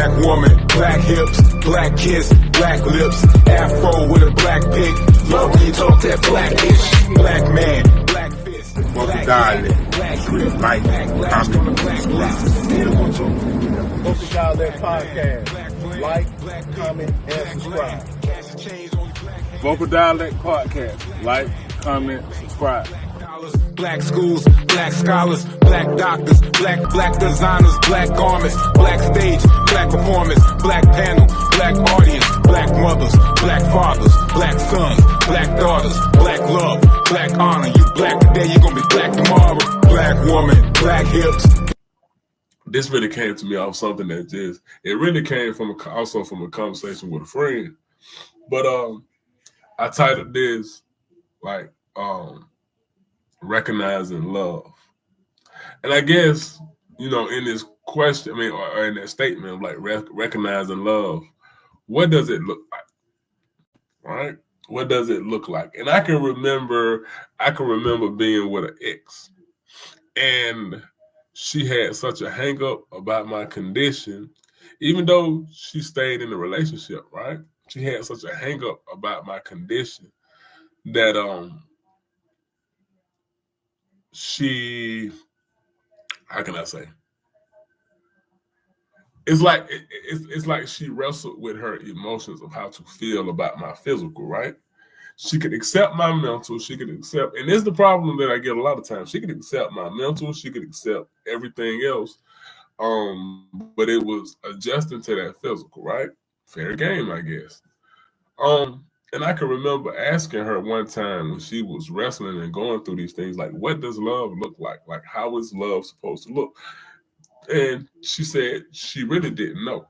Black woman, black hips, black kiss, black lips, afro with a black pick. Love when you talk that blackish. Black man, black fist, VokalDialect, like, comment, subscribe. VokalDialect podcast. Like, comment, and subscribe. VokalDialect podcast. Like, comment, subscribe. Black schools, black scholars, black doctors, black designers, black garments, black stage, black performance, black panel, black audience, black mothers, black fathers, black sons, black daughters, black love, black honor. You black today, you're gonna be black tomorrow. Black woman, black hips. This really came to me off something that it really came from also from a conversation with a friend. But I titled this like recognizing love. And I guess, you know, in this question, or in that statement of like recognizing love, what does it look like? Right? What does it look like? And I can remember being with an ex, and she had such a hang up about my condition, even though she stayed in the relationship, right? She had such a hang up about my condition that she, how can I say? It's like she wrestled with her emotions of how to feel about my physical, right? She could accept my mental, she could accept, and this is the problem that I get a lot of times. She could accept my mental, she could accept everything else, but it was adjusting to that physical, right? Fair game, I guess. And I can remember asking her one time when she was wrestling and going through these things, like, what does love look like? Like, how is love supposed to look? And she said she really didn't know.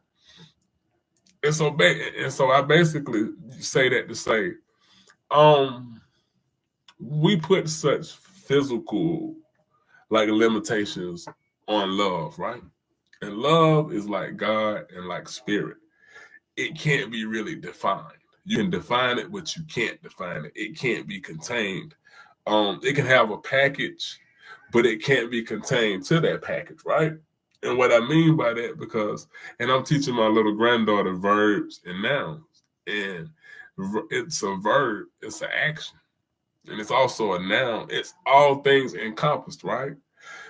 And so I basically say that to say, we put such physical like limitations on love, right? And love is like God and like spirit. It can't be really defined. You can define it, but you can't define it. It can't be contained. It can have a package, but it can't be contained to that package, right? And what I mean by that, and I'm teaching my little granddaughter verbs and nouns, and it's a verb, it's an action, and it's also a noun. It's all things encompassed, right?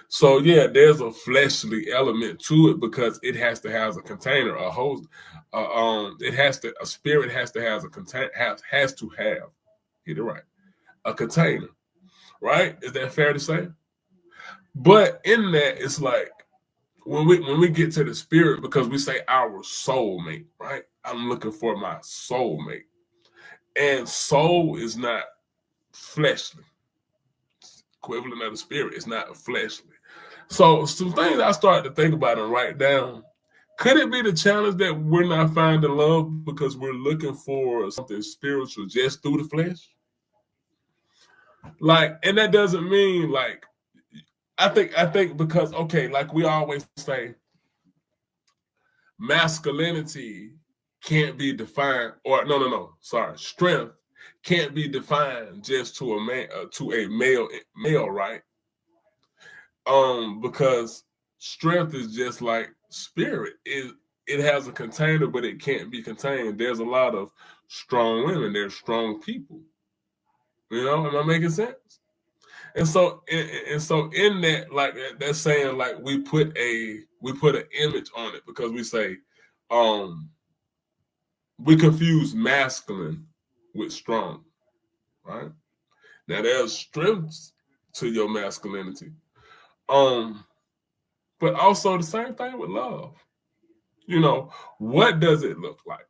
So yeah, there's a fleshly element to it because it has to have a container, a host. A spirit has to have a container, has to have, get it right, a container, right? Is that fair to say? But in that, it's like when we get to the spirit, because we say our soulmate, right? I'm looking for my soulmate. And soul is not fleshly. It's equivalent of the spirit. It's not fleshly. So some things I started to think about and write down. Could it be the challenge that we're not finding love because we're looking for something spiritual just through the flesh? Like, and that doesn't mean like, I think because, okay, like we always say, masculinity can't be defined, or strength can't be defined just to a man, male, right? Because strength is just like spirit. It has a container, but it can't be contained. There's a lot of strong women. There's strong people. You know, am I making sense? And so in that, like that's saying, like we put an image on it because we say, we confuse masculine with strong, right? Now there's strengths to your masculinity, but also the same thing with love. You know, what does it look like?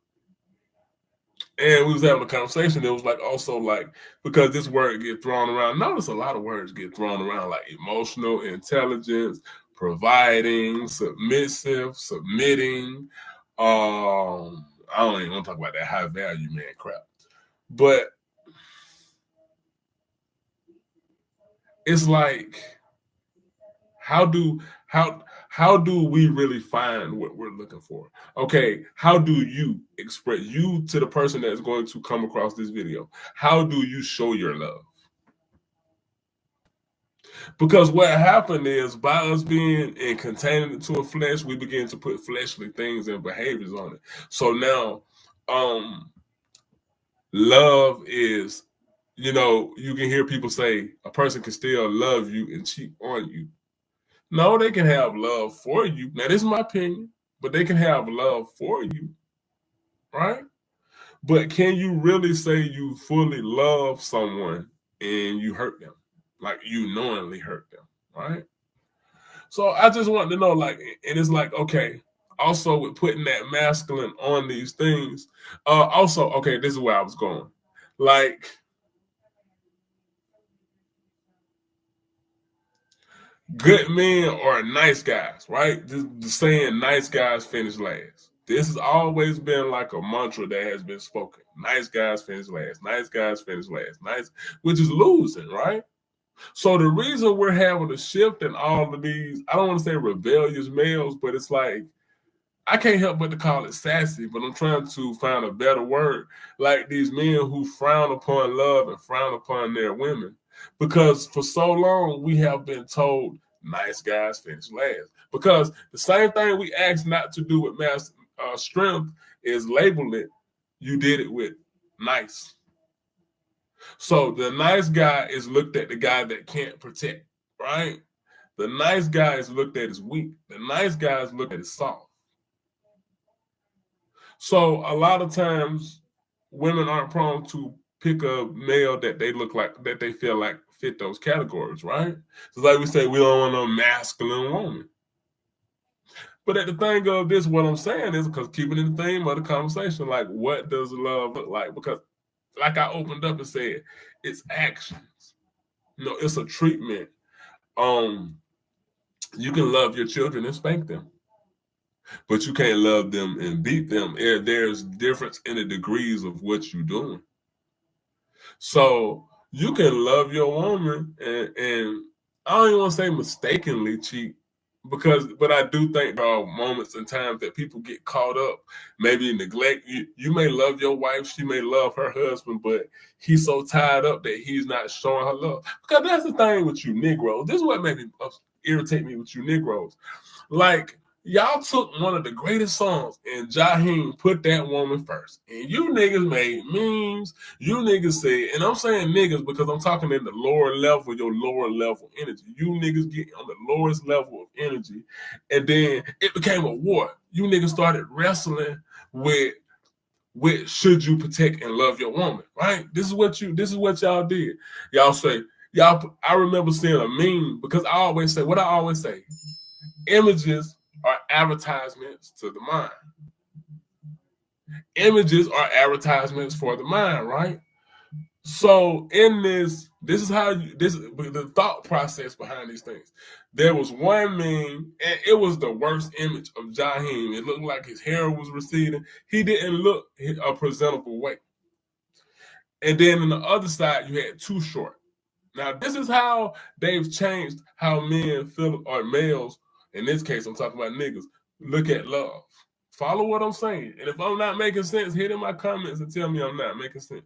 And we was having a conversation. It was like also like, because this word get thrown around. Notice a lot of words get thrown around, like emotional intelligence, providing, submissive, submitting. I don't even want to talk about that high value man crap. But it's like, how do we really find what we're looking for? Okay, how do you express, you to the person that is going to come across this video, how do you show your love? Because what happened is by us being and containing it to a flesh, we begin to put fleshly things and behaviors on it. So now, love is, you know, you can hear people say a person can still love you and cheat on you. No, they can have love for you. Now, this is my opinion, but they can have love for you, right? But can you really say you fully love someone and you hurt them? Like you knowingly hurt them, right? So I just want to know, like, and it's like, okay, also with putting that masculine on these things, also, okay, this is where I was going. Like, good men are nice guys, right? The saying nice guys finish last. This has always been like a mantra that has been spoken. Nice guys finish last. Nice guys finish last. Nice, which is losing, right? So the reason we're having a shift in all of these, I don't want to say rebellious males, but it's like, I can't help but to call it sassy, but I'm trying to find a better word. Like these men who frown upon love and frown upon their women. Because for so long, we have been told nice guys finish last. Because the same thing we asked not to do with mass strength is label it, you did it with nice. So the nice guy is looked at the guy that can't protect, right? The nice guy is looked at as weak. The nice guy is looked at as soft. So a lot of times women aren't prone to pick a male that they look like, that they feel like fit those categories, right? So like we say, we don't want a masculine woman. But at the thing of this, what I'm saying is, because keeping in the theme of the conversation, like what does love look like? Because like I opened up and said, it's actions. You know, it's a treatment. You can love your children and spank them, but you can't love them and beat them. There's difference in the degrees of what you're doing. So you can love your woman and I don't even want to say mistakenly cheat, but I do think there are moments and times that people get caught up, maybe neglect. You may love your wife, she may love her husband, but he's so tied up that he's not showing her love. Because that's the thing with you Negroes. This is what maybe irritate me with you Negroes. Like, y'all took one of the greatest songs and Jaheim put that woman first. And you niggas made memes. You niggas said, and I'm saying niggas because I'm talking in the lower level, your lower level energy. You niggas get on the lowest level of energy. And then it became a war. You niggas started wrestling with should you protect and love your woman, right? This is what y'all did. Y'all say, I remember seeing a meme because I always say, images are advertisements to the mind. Images are advertisements for the mind, right? So in this is how the thought process behind these things. There was one meme, and it was the worst image of Jaheim. It looked like his hair was receding. He didn't look a presentable way. And then on the other side, you had Too Short. Now, this is how they've changed how men feel, or males, in this case, I'm talking about niggas, look at love. Follow what I'm saying. And if I'm not making sense, hit in my comments and tell me I'm not making sense.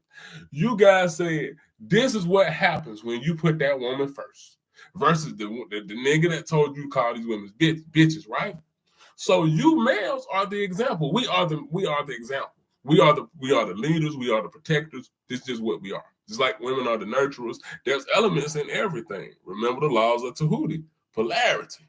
You guys said, this is what happens when you put that woman first versus the nigga that told you to call these women bitches, right? So you males are the example. We are the example. We are the leaders. We are the protectors. This is just what we are. Just like women are the nurturers. There's elements in everything. Remember the laws of Tahuti, polarity.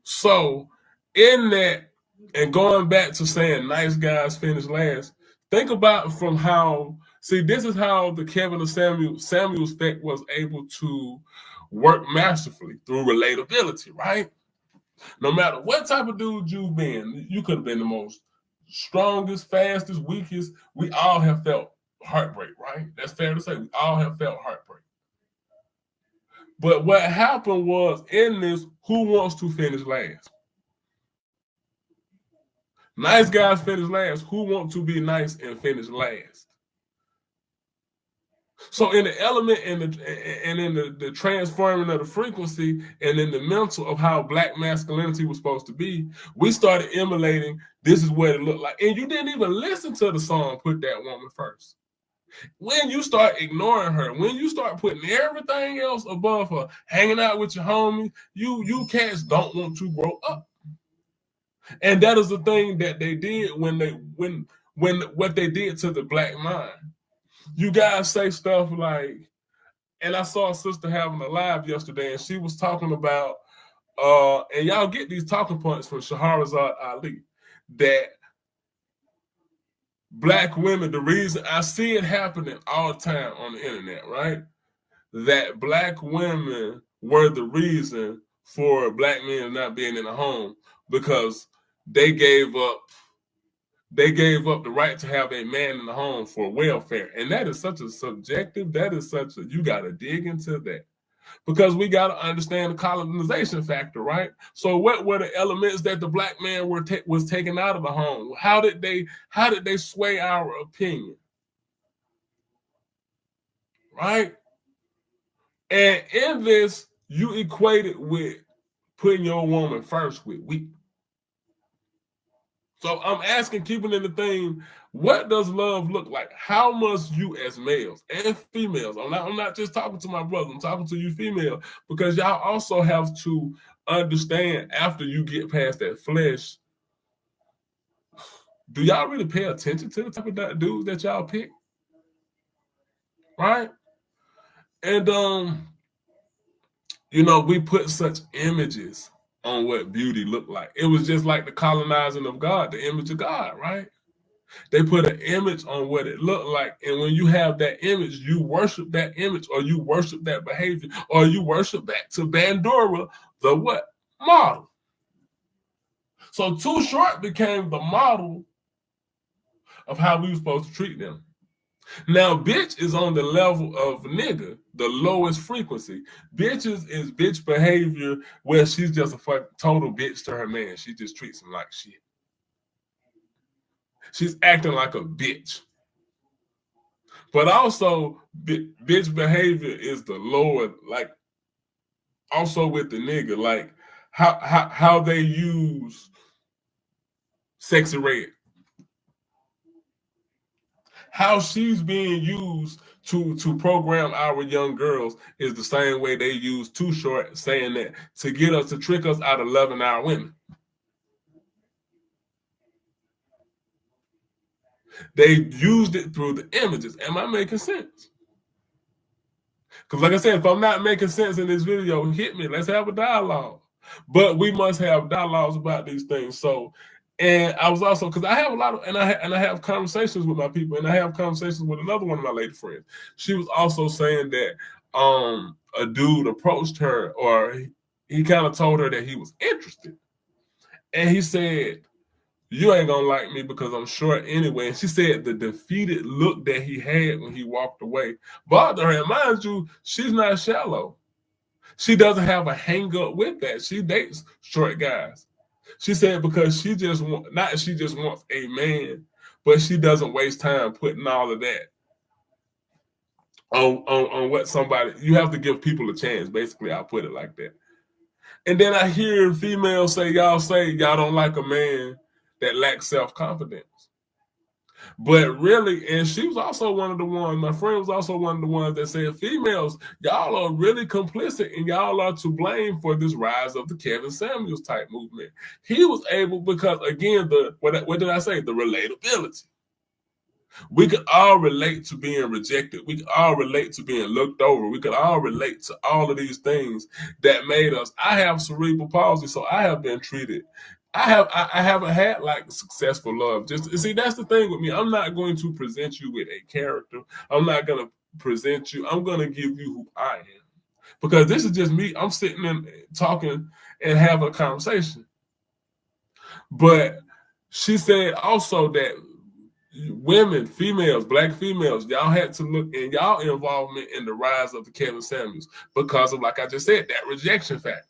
So in that, and going back to saying nice guys finish last, think about from how, this is how the Kevin and Samuel spec was able to work masterfully through relatability, right? No matter what type of dude you've been, you could have been the most strongest, fastest, weakest. We all have felt heartbreak, right? That's fair to say. We all have felt heartbreak. But what happened was, in this, who wants to finish last? Nice guys finish last. Who want to be nice and finish last? So in the element and in the transforming of the frequency and in the mental of how black masculinity was supposed to be, we started emulating, this is what it looked like. And you didn't even listen to the song, Put That Woman First. When you start ignoring her, when you start putting everything else above her, hanging out with your homies, you cats don't want to grow up. And that is the thing that they did when what they did to the black mind. You guys say stuff like, and I saw a sister having a live yesterday, and she was talking about, and y'all get these talking points from Shahrazad Ali, that black women, the reason I see it happening all the time on the internet, right? That black women were the reason for black men not being in the home because they gave up the right to have a man in the home for welfare. And that is such a subjective, you got to dig into that. Because we got to understand the colonization factor, right? So what were the elements that the black man was taken out of the home? How did they sway our opinion? Right? And in this, you equate it with putting your woman first with weak. So I'm asking, keeping in the theme, what does love look like? How must you as males and females, I'm not just talking to my brother, I'm talking to you female, because y'all also have to understand after you get past that flesh, do y'all really pay attention to the type of dudes that y'all pick? Right? And, we put such images on what beauty looked like. It was just like the colonizing of God, the image of God, right? They put an image on what it looked like. And when you have that image, you worship that image, or you worship that behavior, or you worship back to Bandura, the what? Model. So Too Short became the model of how we were supposed to treat them. Now, bitch is on the level of nigga, the lowest frequency. Bitches is bitch behavior where she's just a total bitch to her man. She just treats him like shit. She's acting like a bitch. But also, bitch behavior is the lower, like, also with the nigga, like how they use Sexy Red. How she's being used to program our young girls is the same way they use Too Short, saying that to get us, to trick us out of loving our women. They used it through the images. Am I making sense? Because like I said, if I'm not making sense in this video, hit me. Let's have a dialogue. But we must have dialogues about these things. So, and I was also, because I have a lot of, and I have conversations with my people, and I have conversations with another one of my lady friends. She was also saying that a dude approached her, or he kind of told her that he was interested. And he said, you ain't gonna like me because I'm short anyway. And she said the defeated look that he had when he walked away bothered her. And mind you, she's not shallow. She doesn't have a hang up with that. She dates short guys. She said because she just wants a man, but she doesn't waste time putting all of that on what somebody, you have to give people a chance. Basically, I'll put it like that. And then I hear females say y'all don't like a man that lacks self-confidence. But really, and she was also one of the ones, my friend was also one of the ones that said, females, y'all are really complicit and y'all are to blame for this rise of the Kevin Samuels type movement. He was able, because again, what did I say? The relatability. We could all relate to being rejected. We could all relate to being looked over. We could all relate to all of these things that made us. I have cerebral palsy, so I have been treated. I haven't had like successful love. Just see, that's the thing with me. I'm not going to present you with a character. I'm not going to present you. I'm going to give you who I am, because this is just me. I'm sitting and talking and having a conversation. But she said also that women, females, black females, y'all had to look in y'all involvement in the rise of the Kevin Samuels because of, like I just said, that rejection factor.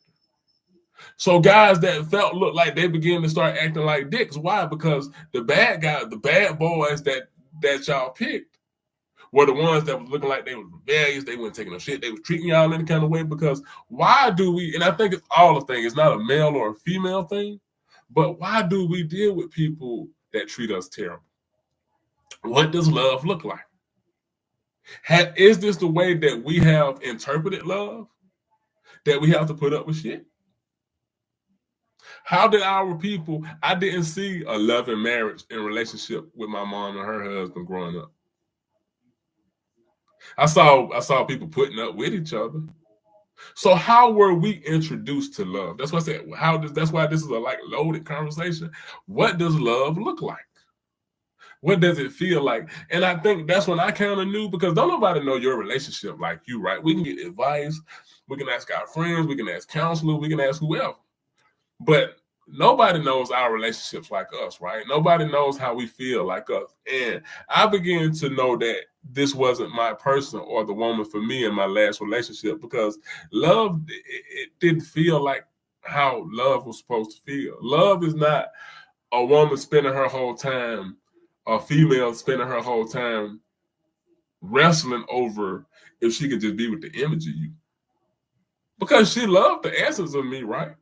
So guys that looked like they began to start acting like dicks. Why? Because the bad guys, the bad boys that y'all picked were the ones that was looking like they were rebellious. They weren't taking no shit. They were treating y'all in any kind of way. Because why do we, and I think it's all a thing, it's not a male or a female thing, but why do we deal with people that treat us terrible? What does love look like? Is this the way that we have interpreted love? That we have to put up with shit? How did our people, I didn't see a loving marriage and relationship with my mom and her husband growing up. I saw people putting up with each other. So how were we introduced to love? That's why I said that's why this is a like loaded conversation. What does love look like? What does it feel like? And I think that's when I kind of knew, because don't nobody know your relationship like you, right? We can get advice, we can ask our friends, we can ask counselors, we can ask whoever. But nobody knows our relationships like us, right? Nobody knows how we feel like us. And I began to know that this wasn't my person or the woman for me in my last relationship, because love, it didn't feel like how love was supposed to feel. Love is not a woman spending her whole time, a female spending her whole time wrestling over if she could just be with the image of you. Because she loved the essence of me, right?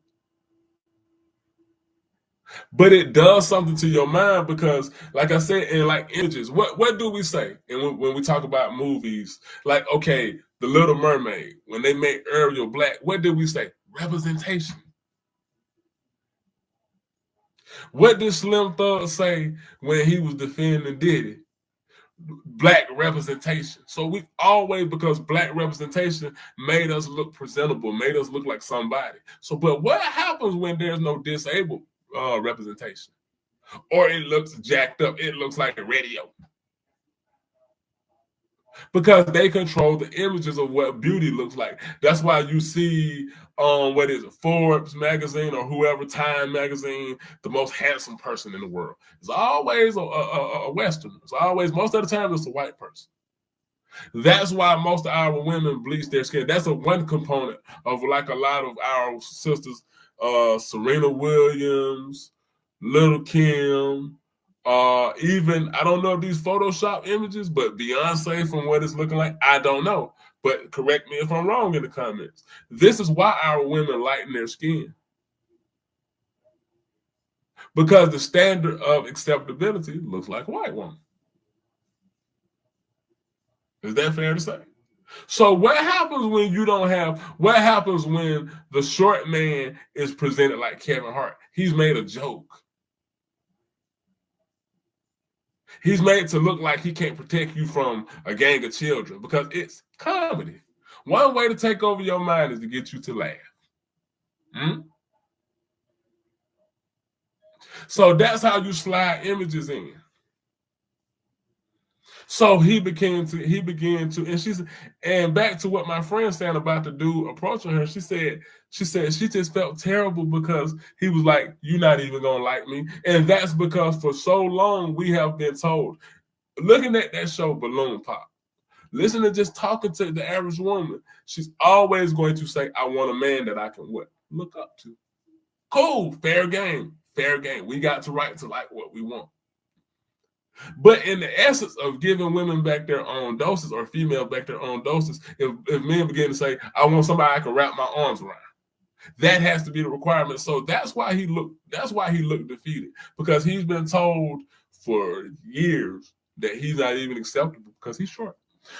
But it does something to your mind, because, like I said, in like images, what do we say? And when we talk about movies, like, okay, The Little Mermaid, when they made Ariel black, what did we say? Representation. What did Slim Thug say when he was defending Diddy? Black representation. So we always, because black representation made us look presentable, made us look like somebody. So, but what happens when there's no disabled representation, or it looks jacked up? It looks like a radio, because they control the images of what beauty looks like. That's why you see, what is it, Forbes magazine or whoever, Time magazine, the most handsome person in the world. It's always a Westerner. It's always, most of the time, it's a white person. That's why most of our women bleach their skin. That's one component of like a lot of our sisters, Serena Williams, Little Kim, even, I don't know if these Photoshop images, but Beyonce, from what it's looking like, I don't know. But correct me if I'm wrong in the comments. This is why our women lighten their skin. Because the standard of acceptability looks like a white woman. Is that fair to say? So what happens when you don't have, what happens when the short man is presented like Kevin Hart? He's made a joke. He's made to look like he can't protect you from a gang of children, because it's comedy. One way to take over your mind is to get you to laugh. So that's how you slide images in. So he began to, and back to what my friend saying about the dude approaching her, she said she just felt terrible because he was like, "You're not even gonna like me." And that's because for so long we have been told, looking at that show Balloon Pop, listening, just talking to the average woman, she's always going to say, "I want a man that I can what? Look up to." Cool, fair game, fair game. We got the right to like what we want. But in the essence of giving women back their own doses, or female back their own doses, if men begin to say, "I want somebody I can wrap my arms around," that has to be the requirement. So that's why he looked defeated, because he's been told for years that he's not even acceptable because he's short.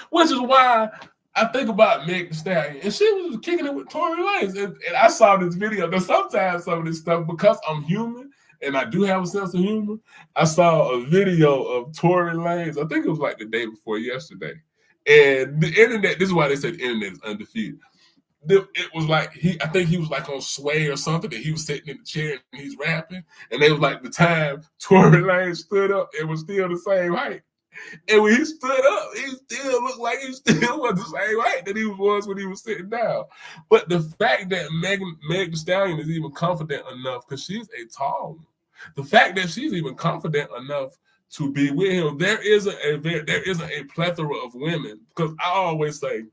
Which is why I think about Meg Thee Stallion, and she was kicking it with Tory Lanez. And I saw this video. But sometimes some of this stuff, because I'm human and I do have a sense of humor, I saw a video of Tory Lanez. I think it was like the day before yesterday. And the internet, this is why they said the internet is undefeated. It was like, I think he was like on Sway or something, that he was sitting in the chair and he's rapping. And it was like the time Tory Lanez stood up, it was still the same height. And when he stood up, he still looked like he still was the same height that he was when he was sitting down. But the fact that Meg Thee Stallion is even confident enough, because she's a tall one, the fact that she's even confident enough to be with him, there isn't a plethora of women. Because I always say,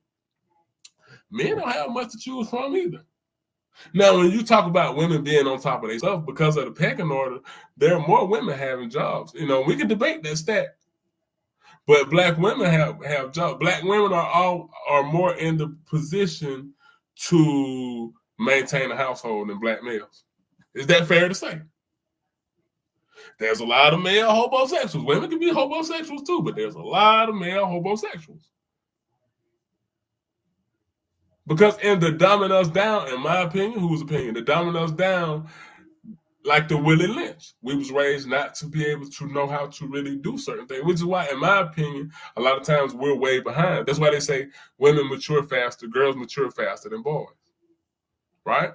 men don't have much to choose from either. Now, when you talk about women being on top of their stuff because of the pecking order, there are more women having jobs. You know, we can debate that stat. But black women have jobs. Black women are more in the position to maintain a household than black males. Is that fair to say? There's a lot of male homosexuals. Women can be homosexuals too, but there's a lot of male homosexuals. Because in the dumbing us down, in my opinion, whose opinion, the dumbing us down, like the Willie Lynch, we was raised not to be able to know how to really do certain things, which is why, in my opinion, a lot of times we're way behind. That's why they say women mature faster, girls mature faster than boys, right?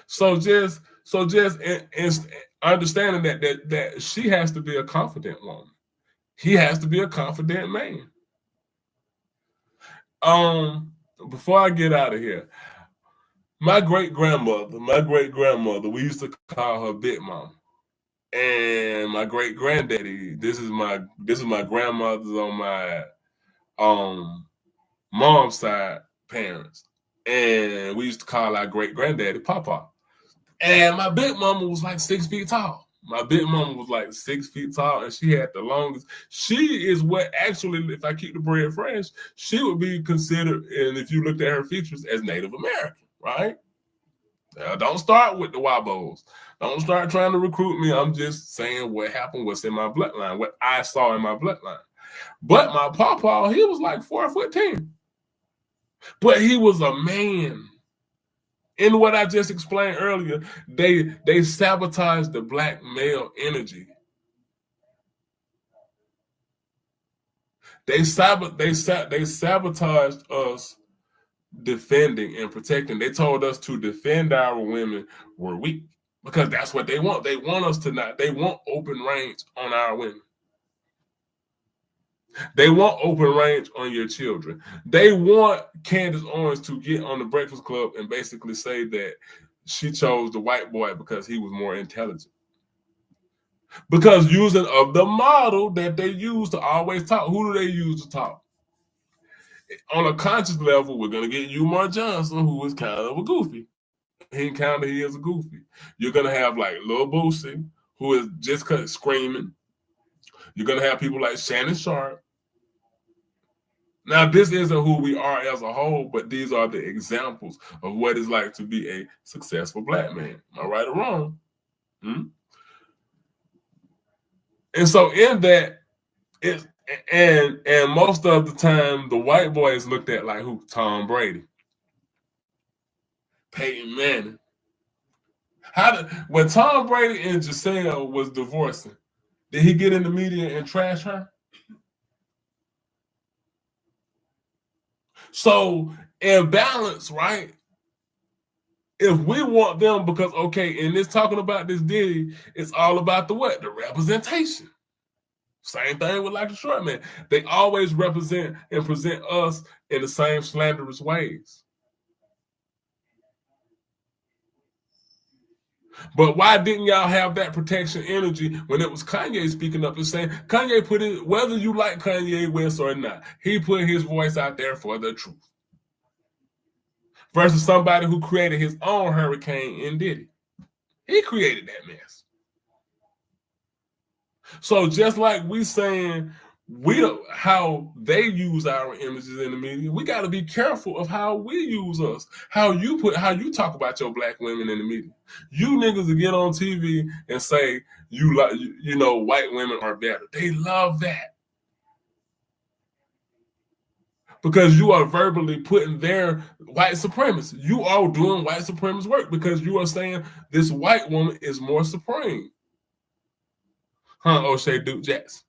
So just in understanding that she has to be a confident woman, he has to be a confident man. Before I get out of here, my great grandmother, we used to call her Big Mama, and my great granddaddy. This is my grandmother's on my mom's side parents, and we used to call our great granddaddy Papa. And my big mama was like 6 feet tall. My big mama was like 6 feet tall, and she had the longest. She is what actually, if I keep the bread fresh, she would be considered, and if you looked at her features, as Native American, right? Now, don't start with the Wabos. Don't start trying to recruit me. I'm just saying what happened, what's in my bloodline, what I saw in my bloodline. But my papa, he was like 4'10". But he was a man. In what I just explained earlier, they sabotaged the black male energy. They sabotaged us defending and protecting. They told us to defend our women were weak because that's what they want. They want us to not. They want open range on our women. They want open range on your children. They want Candace Owens to get on the Breakfast Club and basically say that she chose the white boy because he was more intelligent. Because using of the model that they use to always talk, who do they use to talk? On a conscious level, we're going to get Umar Johnson, who is kind of a goofy. He is a goofy. You're going to have like Lil Boosie, who is just screaming. You're going to have people like Shannon Sharp. Now, this isn't who we are as a whole, but these are the examples of what it's like to be a successful black man. Am I right or wrong? And so in that, and most of the time, the white boy is looked at like who? Tom Brady, Peyton Manning. When Tom Brady and Giselle was divorcing, did he get in the media and trash her? So in balance, right? If we want them, because okay, and this talking about this Diddy, it's all about the what? The representation. Same thing with like the short man. They always represent and present us in the same slanderous ways. But why didn't y'all have that protection energy when it was Kanye speaking up and saying, Kanye put it, whether you like Kanye West or not, he put his voice out there for the truth. Versus somebody who created his own hurricane and Diddy. He created that mess. So just like we saying how they use our images in the media, we got to be careful of how we use us. How you talk about your black women in the media. You niggas will get on TV and say you know white women are better. They love that. Because you are verbally putting their white supremacy. You are doing white supremacist work because you are saying this white woman is more supreme. O'Shea Duke Jackson.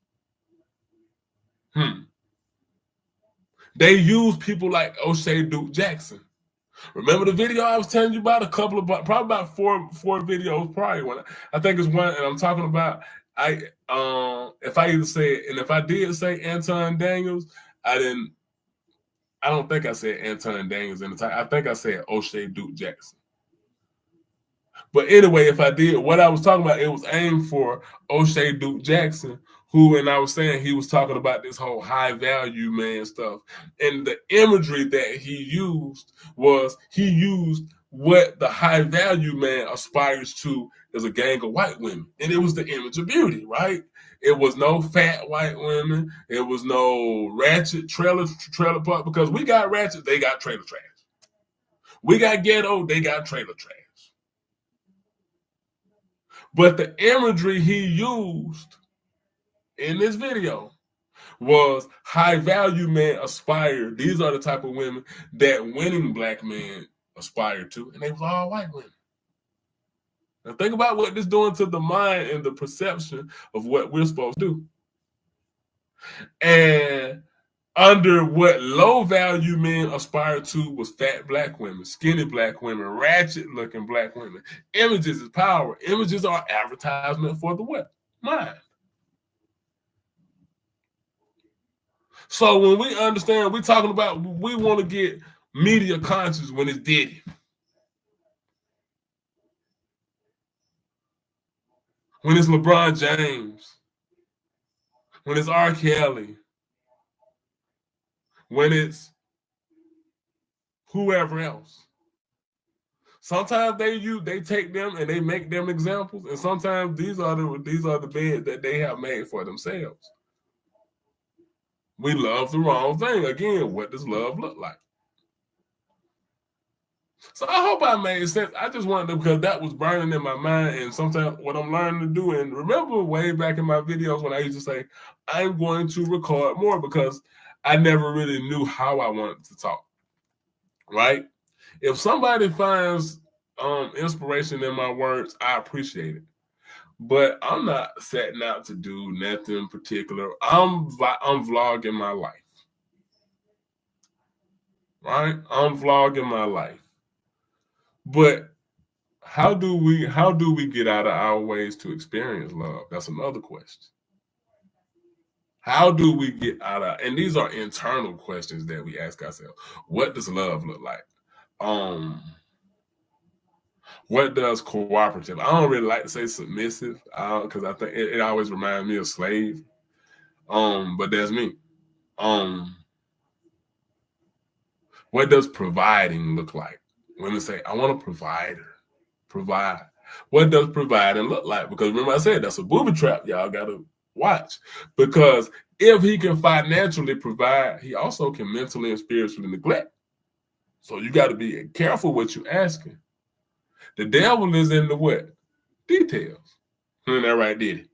They use people like O'Shea Duke Jackson. Remember the video I was telling you about? Probably about four videos prior. When I think it's one, and I'm talking about if I either say it, and if I did say Anton Daniels, I don't think I said Anton Daniels in the time. I think I said O'Shea Duke Jackson. But anyway, if I did, what I was talking about, it was aimed for O'Shea Duke Jackson, who, and I was saying he was talking about this whole high value man stuff. And the imagery that he used was what the high value man aspires to as a gang of white women. And it was the image of beauty, right? It was no fat white women. It was no ratchet trailer park, because we got ratchet, they got trailer trash. We got ghetto, they got trailer trash. But the imagery he used in this video was high value men aspire. These are the type of women that winning black men aspire to, and they was all white women. Now think about what this doing to the mind and the perception of what we're supposed to do. And under what low value men aspire to was fat black women, skinny black women, ratchet looking black women. Images is power. Images are advertisement for the what? Mind. So when we understand, we're talking about, we want to get media conscious when it's Diddy, when it's LeBron James, when it's R. Kelly, when it's whoever else. Sometimes they take them and they make them examples, and sometimes these are the beds that they have made for themselves. We love the wrong thing. Again, what does love look like? So I hope I made sense. I just wanted to, because that was burning in my mind, and sometimes what I'm learning to do, and remember way back in my videos when I used to say, I'm going to record more, because I never really knew how I wanted to talk, right? If somebody finds inspiration in my words, I appreciate it. But I'm not setting out to do nothing particular. I'm vlogging my life, right? I'm vlogging my life. But how do we get out of our ways to experience love? That's another question. How do we get out of, and these are internal questions that we ask ourselves. What does love look like? What does cooperative? I don't really like to say submissive, because I think it always reminds me of slave. But that's me. What does providing look like? Women say, I want a provider. Provide. What does providing look like? Because remember I said that's a booby trap. Y'all gotta watch. Because if he can financially provide, he also can mentally and spiritually neglect. So you got to be careful what you're asking. The devil is in the what? Details. Isn't that right, Diddy?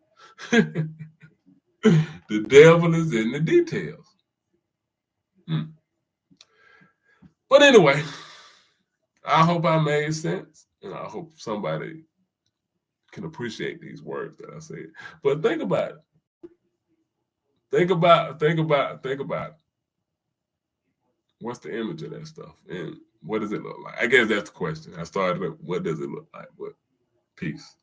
The devil is in the details. But anyway, I hope I made sense, and I hope somebody can appreciate these words that I said. But think about it. Think about it. What's the image of that stuff? And what does it look like? I guess that's the question. I started with what does it look like? But peace.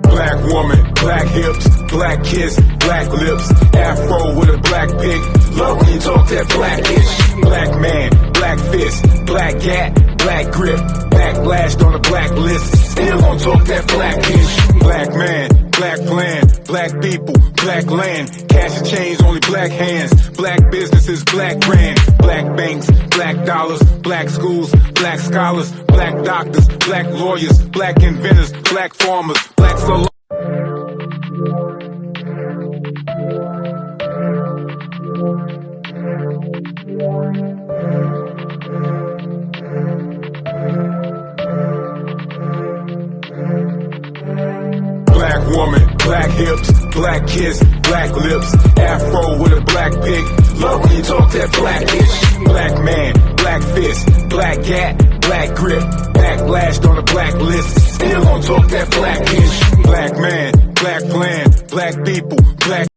Black woman, black hips, black kiss, black lips, afro with a black pig. Love when you talk that blackish. Black man, black fist, black gat, black grip, backblashed on a black list. Still gon' talk that blackish. Black man, black plan, black people, black land, cash and change, only black hands, black businesses, black brand, black banks, black dollars, black schools, black scholars, black doctors, black lawyers, black inventors, black farmers, black solo. Black woman, black hips, black kiss, black lips, afro with a black pig. Love when you talk that blackish. Black man, black fist, black gat, black grip, backblashed on a black list. Still gon' talk that blackish. Black man, black plan, black people, black